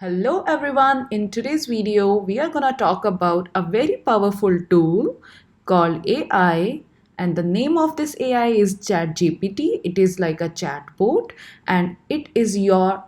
Hello everyone, in today's video we are going to talk about a very powerful tool called AI, and the name of this AI is ChatGPT. It is like a chatbot and it is a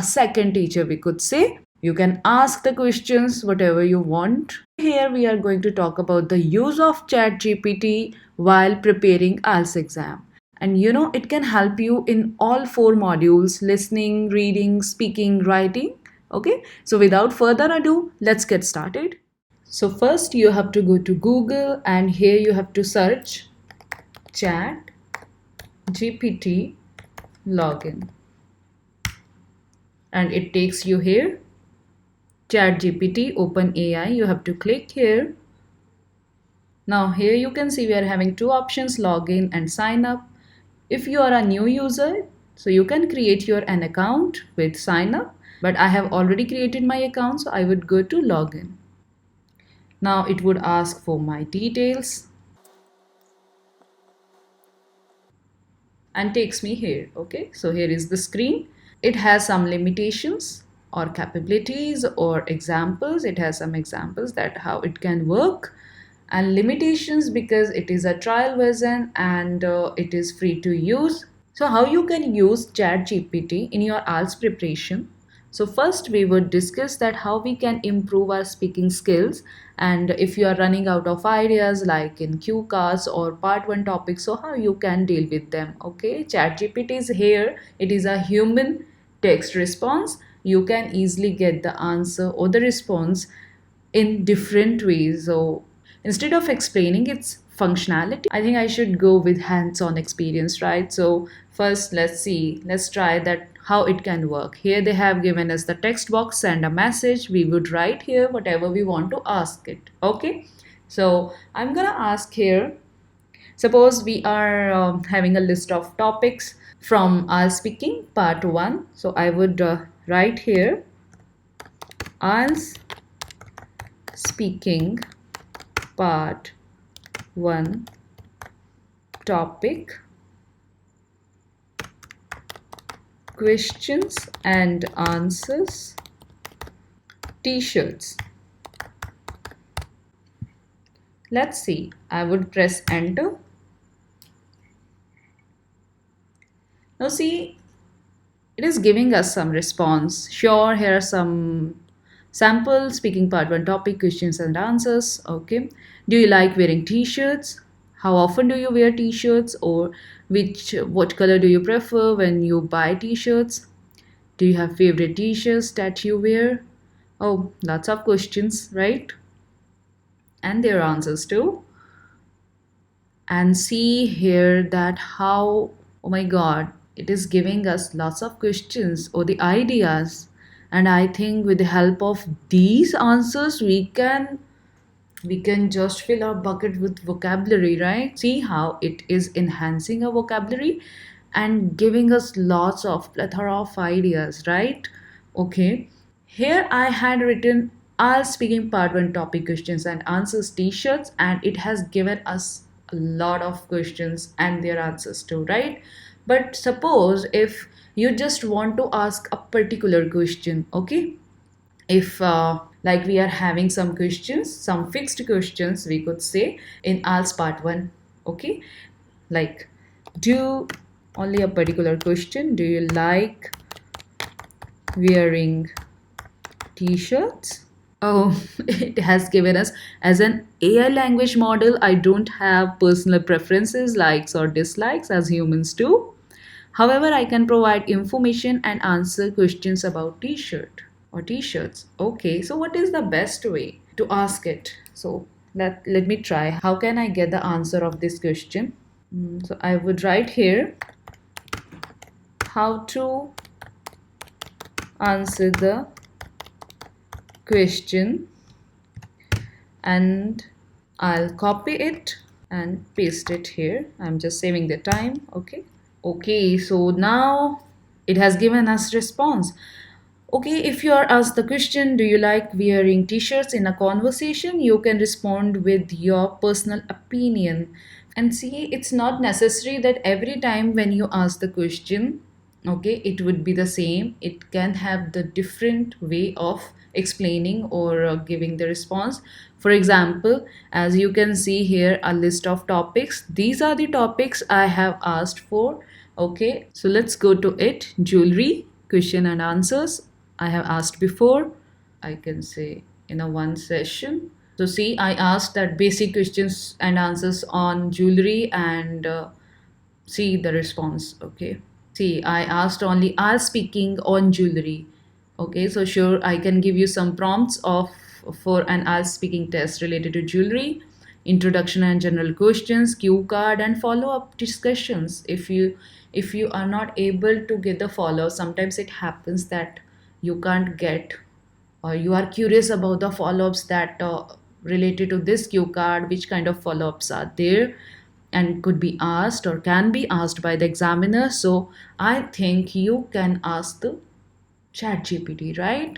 second teacher, we could say. You can ask the questions whatever you want. Here we are going to talk about the use of ChatGPT while preparing IELTS exam. And it can help you in all four modules: listening, reading, speaking, writing. Okay, so without further ado, let's get started. So first you have to go to Google and here you have to search Chat GPT login, and it takes you here. Chat GPT Open AI, you have to click here. Now here you can see we are having two options: login and sign up. If you are a new user, so you can create an account with sign up, but I have already created my account, so I would go to login. Now it would ask for my details and takes me here. Okay, so here is the screen. It has some limitations or capabilities or examples. It has some examples that how it can work, and limitations because it is a trial version and it is free to use. So how you can use ChatGPT in your IELTS preparation? So first we would discuss that how we can improve our speaking skills, and if you are running out of ideas like in Q cards or part 1 topics, so how you can deal with them. Okay, ChatGPT is here. It is a human text response. You can easily get the answer or the response in different ways. So instead of explaining its functionality, I think I should go with hands-on experience, right? So first let's try that how it can work. Here they have given us the text box, send a message. We would write here whatever we want to ask it. Okay, so I'm gonna ask here, suppose we are having a list of topics from IELTS Speaking part 1. So I would write here IELTS Speaking part 1 topic, questions and answers, t-shirts. Let's see, I would press enter. Now see, it is giving us some response. Sure, here are some sample speaking part 1 topic, questions and answers. Okay, do you like wearing t-shirts? How often do you wear t-shirts? Or what color do you prefer when you buy t-shirts? Do you have favorite t-shirts that you wear? Oh, lots of questions, right? And their answers too. And see here that how, oh my god, it is giving us lots of questions or the ideas. And I think with the help of these answers we can just fill our bucket with vocabulary, right? See how it is enhancing our vocabulary and giving us lots of plethora of ideas, right? Okay, here I had written IELTS Speaking part 1 topic, questions and answers, t-shirts, and it has given us a lot of questions and their answers too, right? But suppose if you just want to ask a particular question, okay, if like we are having some questions, some fixed questions we could say in IELTS part 1. Okay, like, do only a particular question, do you like wearing t-shirts? Oh, it has given us as an AI language model. I don't have personal preferences, likes or dislikes as humans do. However, I can provide information and answer questions about t-shirt or t-shirts. Okay, so what is the best way to ask it? So let me try. How can I get the answer of this question? So I would write here how to answer the question, and I'll copy it and paste it here. I'm just saving the time. Okay, so now it has given us response. Okay, if you are asked the question, do you like wearing t-shirts in a conversation, you can respond with your personal opinion. And see, it's not necessary that every time when you ask the question, okay, it would be the same. It can have the different way of explaining or giving the response. For example, as you can see here, a list of topics. These are the topics I have asked for. Okay, so let's go to it. Jewelry, question and answers, I have asked before. I can say in a one session. So see, I asked that basic questions and answers on jewelry, and see the response. Okay, see, I asked only are speaking on jewelry. Okay, so sure, I can give you some prompts of for an IELTS speaking test related to jewelry, introduction and general questions, cue card, and follow up discussions. If you are not able to get the follow, sometimes it happens that you can't get, or you are curious about the follow-ups that related to this cue card, which kind of follow-ups are there and could be asked or can be asked by the examiner. So I think you can ask the ChatGPT, right?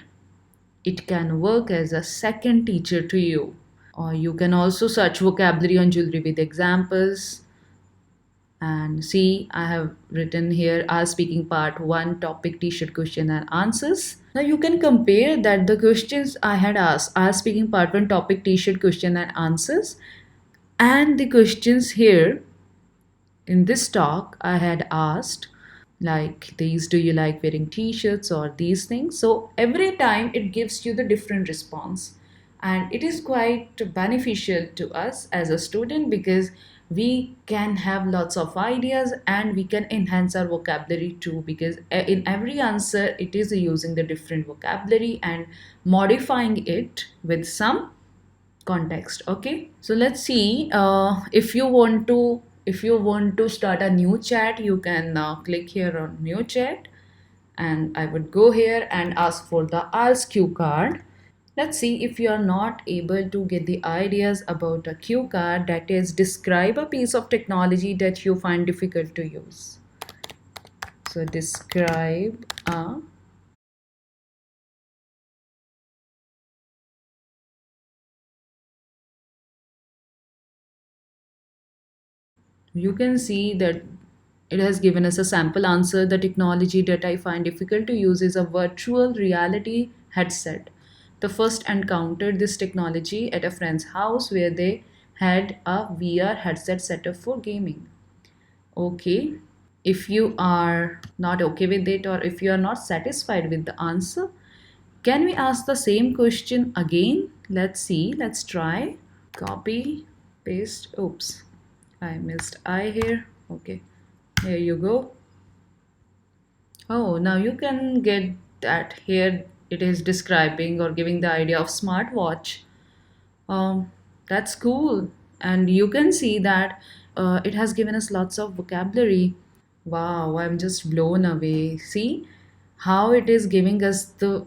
It can work as a second teacher to you. Or you can also search vocabulary on jewelry with examples. And see, I have written here our speaking part 1 topic t-shirt question and answers. Now you can compare that the questions I had asked, our speaking part 1 topic t-shirt question and answers, and the questions here in this talk I had asked, like these, do you like wearing t-shirts or these things. So every time it gives you the different response, and it is quite beneficial to us as a student because we can have lots of ideas and we can enhance our vocabulary too, because in every answer it is using the different vocabulary and modifying it with some context. Okay, so let's see, if you want to start a new chat, you can click here on new chat, and I would go here and ask for the IELTS cue card. Let's see if you are not able to get the ideas about a cue card, that is, describe a piece of technology that you find difficult to use. So describe a, you can see that it has given us a sample answer. The technology that I find difficult to use is a virtual reality headset. The first encountered this technology at a friend's house where they had a VR headset set up for gaming. Okay, if you are not okay with it, or if you are not satisfied with the answer, can we ask the same question again? Let's see, let's try. Copy, paste. Oops, I missed I here. Okay, here you go. Oh, now you can get that here. It is describing or giving the idea of smartwatch. That's cool. And you can see that it has given us lots of vocabulary. Wow, I'm just blown away. See how it is giving us the,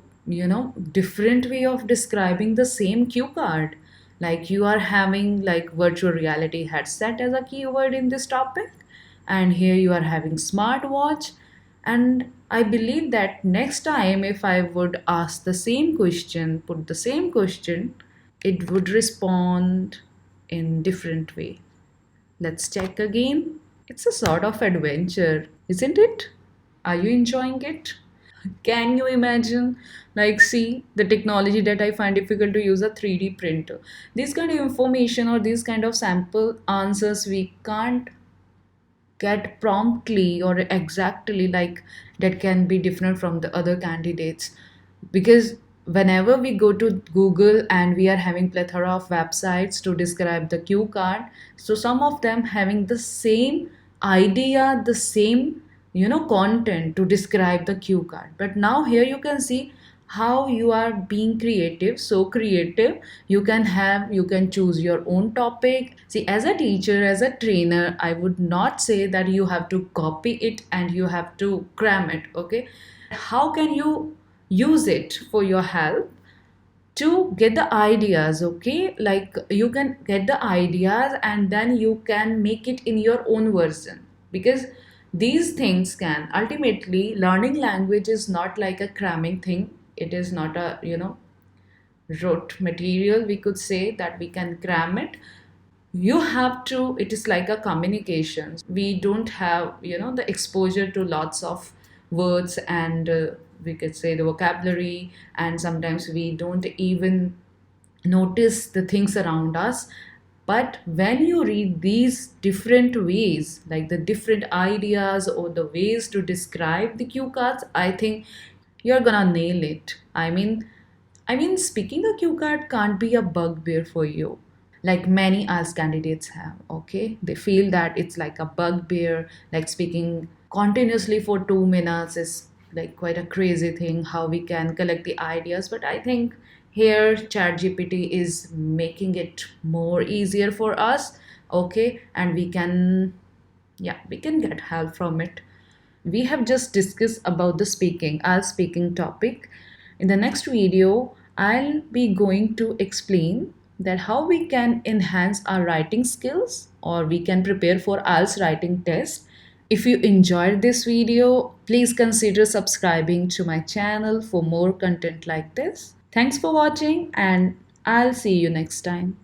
different way of describing the same cue card. Like you are having like virtual reality headset as a keyword in this topic, and here you are having smartwatch. And I believe that next time if I would ask the same question, put the same question, it would respond in different way. Let's check again. It's a sort of adventure, isn't it? Are you enjoying it? Can you imagine? Like, see, the technology that I find difficult to use, a 3D printer. This kind of information or these kind of sample answers we can't get promptly or exactly, like that can be different from the other candidates, because whenever we go to Google and we are having plethora of websites to describe the cue card, so some of them having the same idea, the same content to describe the cue card. But now here you can see how you are being creative, so creative. You can choose your own topic. See, as a teacher, as a trainer, I would not say that you have to copy it and you have to cram it. Okay, how can you use it for your help to get the ideas? Okay, like you can get the ideas and then you can make it in your own version, because these things can ultimately, learning language is not like a cramming thing. It is not a rote material, we could say that we can cram it. You have to, it is like a communication. We don't have the exposure to lots of words and we could say the vocabulary, and sometimes we don't even notice the things around us. But when you read these different ways, like the different ideas or the ways to describe the cue cards, I think you're gonna nail it. I mean, speaking a cue card can't be a bugbear for you, like many as candidates have. Okay, they feel that it's like a bugbear, like speaking continuously for 2 minutes is like quite a crazy thing. How we can collect the ideas, but I think here ChatGPT is making it more easier for us. Okay, and we can, yeah, we can get help from it. We have just discussed about the speaking, our speaking topic. In the next video, I'll be going to explain that how we can enhance our writing skills or we can prepare for IELTS writing test. If you enjoyed this video, please consider subscribing to my channel for more content like this. Thanks for watching and I'll see you next time.